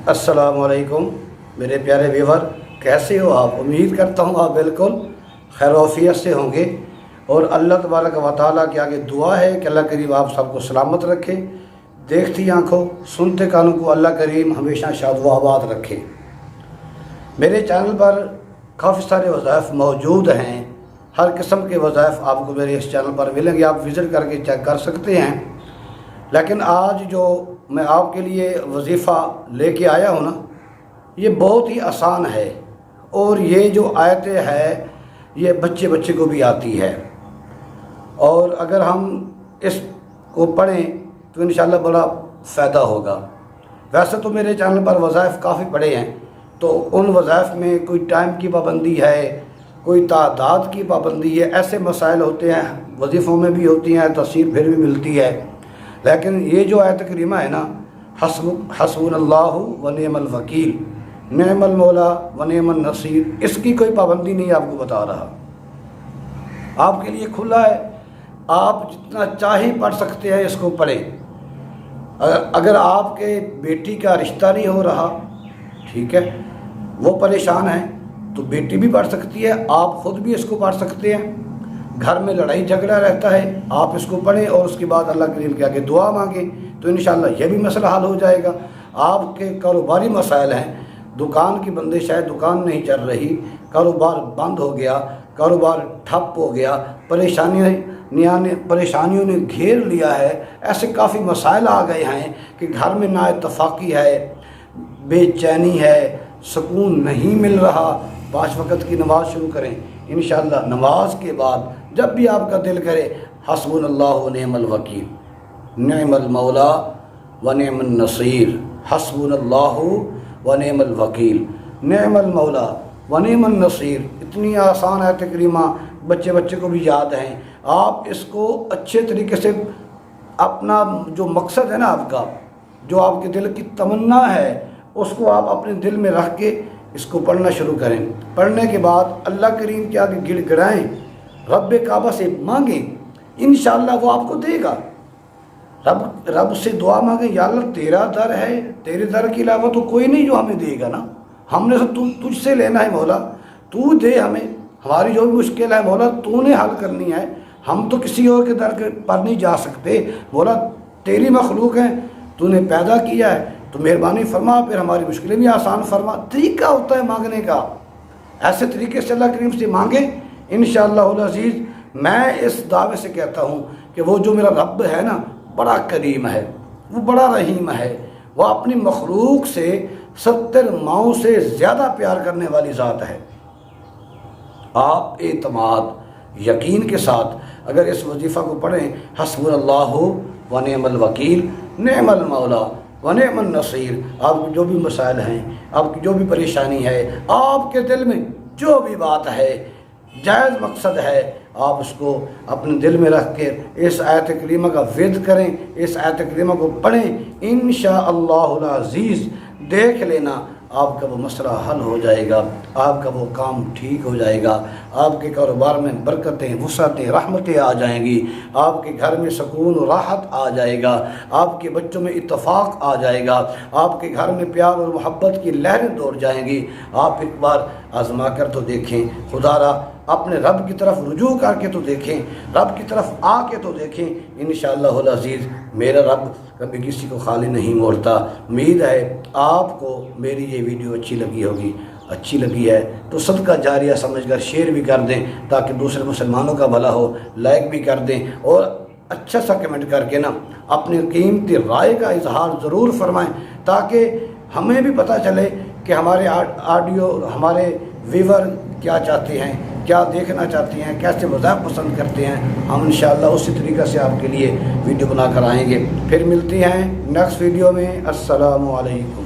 अस्सलामु अलैकुम मेरे प्यारे व्यूवर, कैसे हो आप? उम्मीद करता हूँ आप बिल्कुल खैर-ओ-आफियत से होंगे और अल्लाह तबारक व तआला के आगे दुआ है कि अल्लाह करीम आप सबको सलामत रखे, देखती आँखों सुनते कानों को अल्लाह करीम हमेशा शाद व आबाद रखे। मेरे चैनल पर काफ़ी सारे वज़ाइफ मौजूद हैं, हर किस्म के वज़ाइफ आपको मेरे इस चैनल पर मिलेंगे, आप विज़िट करके चेक कर सकते हैं। लेकिन आज जो मैं आपके लिए वजीफ़ा लेके आया हूँ ना, ये बहुत ही आसान है और ये जो आयतें हैं ये बच्चे बच्चे को भी आती है और अगर हम इसको पढ़ें तो इंशाअल्लाह बड़ा फ़ायदा होगा। वैसे तो मेरे चैनल पर वज़ाइफ काफ़ी पड़े हैं, तो उन वज़ाइफ में कोई टाइम की पाबंदी है, कोई तादाद की पाबंदी है, ऐसे मसाइल होते हैं, वजीफ़ों में भी होती हैं, तफसीर फिर भी मिलती है। लेकिन ये जो आयत करीमा है ना, हस्बुनल्लाहु व निअमल वकील, निअमल मौला व निअमन नसीर, इसकी कोई पाबंदी नहीं आपको बता रहा, आपके लिए खुला है, आप जितना चाहे पढ़ सकते हैं, इसको पढ़ें। अगर आपके बेटी का रिश्ता नहीं हो रहा, ठीक है, वो परेशान है, तो बेटी भी पढ़ सकती है, आप ख़ुद भी इसको पढ़ सकते हैं। घर में लड़ाई झगड़ा रहता है, आप इसको पढ़ें और उसके बाद अल्लाह करीम के आगे दुआ मांगें, तो इंशाअल्लाह यह भी मसला हल हो जाएगा। आपके कारोबारी मसाइल हैं, दुकान की बंदिश है, दुकान नहीं चल रही, कारोबार बंद हो गया, कारोबार ठप हो गया, परेशानियों ने घेर लिया है, ऐसे काफ़ी मसाइल आ गए हैं कि घर में नाइत्तफाकी है, बेचैनी है, सुकून नहीं मिल रहा। 5 वक़्त की नमाज़ शुरू करें, इंशाअल्लाह नमाज के बाद जब भी आपका दिल करे, हस्बुनल्लाहु व निअमल वकील, निअमल मौला व निअमन नसीर, हस्बुनल्लाहु व निअमल वकील, निअमल मौला व निअमन नसीर। इतनी आसान है तकरीमा, बच्चे बच्चे को भी याद हैं। आप इसको अच्छे तरीके से अपना जो मकसद है ना, आपका जो आपके दिल की तमन्ना है, उसको आप अपने दिल में रख के इसको पढ़ना शुरू करें। पढ़ने के बाद अल्लाह करीम के आगे गिड़गिड़ाएं, रब काबा से मांगें, इंशाअल्लाह वो आपको देगा। रब से दुआ मांगे, या अल्लाह तेरा दर है, तेरे दर के अलावा तो कोई नहीं जो हमें देगा ना, हमने सब तुझसे लेना है मौला, तू दे हमें, हमारी जो भी मुश्किल है मौला तूने हल करनी है, हम तो किसी और के दर पर नहीं जा सकते मौला, तेरी मखलूक है, तूने पैदा किया है, तो मेहरबानी फरमा, फिर हमारी मुश्किलें भी आसान फरमा। तरीका होता है मांगने का, ऐसे तरीके से अल्लाह करीम से मांगे, इंशाअल्लाहुल अज़ीज़। मैं इस दावे से कहता हूँ कि वो जो मेरा रब है ना, बड़ा करीम है, वो बड़ा रहीम है, वो अपनी मखलूक से 70 माओं से ज़्यादा प्यार करने वाली ज़ात है। आप एतमाद यकीन के साथ अगर इस वजीफ़ा को पढ़ें, हस्बुनल्लाहु व निअमल वकील, निअमल मौला व निअमन नसीर, आपकी जो भी मसाइल हैं, आपकी जो भी परेशानी है, आपके दिल में जो भी बात है, जायज़ मकसद है, आप उसको अपने दिल में रख के इस आयत करीमा का विद करें, इस आयत करीमा को पढ़ें, इंशाअल्लाहुल अज़ीज़ देख लेना आपका वो मसला हल हो जाएगा, आपका वो काम ठीक हो जाएगा, आपके कारोबार में बरकतें, वुसअतें, रहमतें आ जाएंगी, आपके घर में सुकून और राहत आ जाएगा, आपके बच्चों में इत्तफाक आ जाएगा, आपके घर में प्यार और मोहब्बत की लहरें दौड़ जाएंगी। आप एक बार आजमा कर तो देखें, खुदारा अपने रब की तरफ रुजू करके तो देखें, रब की तरफ आके तो देखें, इंशाअल्लाहुल अज़ीज़ मेरा रब कभी किसी को खाली नहीं मोड़ता। उम्मीद है आपको मेरी ये वीडियो अच्छी लगी होगी, अच्छी लगी है तो सदका जारिया समझकर शेयर भी कर दें ताकि दूसरे मुसलमानों का भला हो, लाइक भी कर दें और अच्छा सा कमेंट करके ना अपनी कीमती राय का इजहार ज़रूर फरमाएं ताकि हमें भी पता चले कि हमारे ऑडियो, हमारे व्यूवर क्या चाहते हैं, क्या देखना चाहते हैं, कैसे वज़ाइफ पसंद करते हैं। हम इंशाअल्लाह उसी तरीक़े से आपके लिए वीडियो बना कर आएँगे। फिर मिलते हैं नेक्स्ट वीडियो में। अस्सलामु अलैकुम।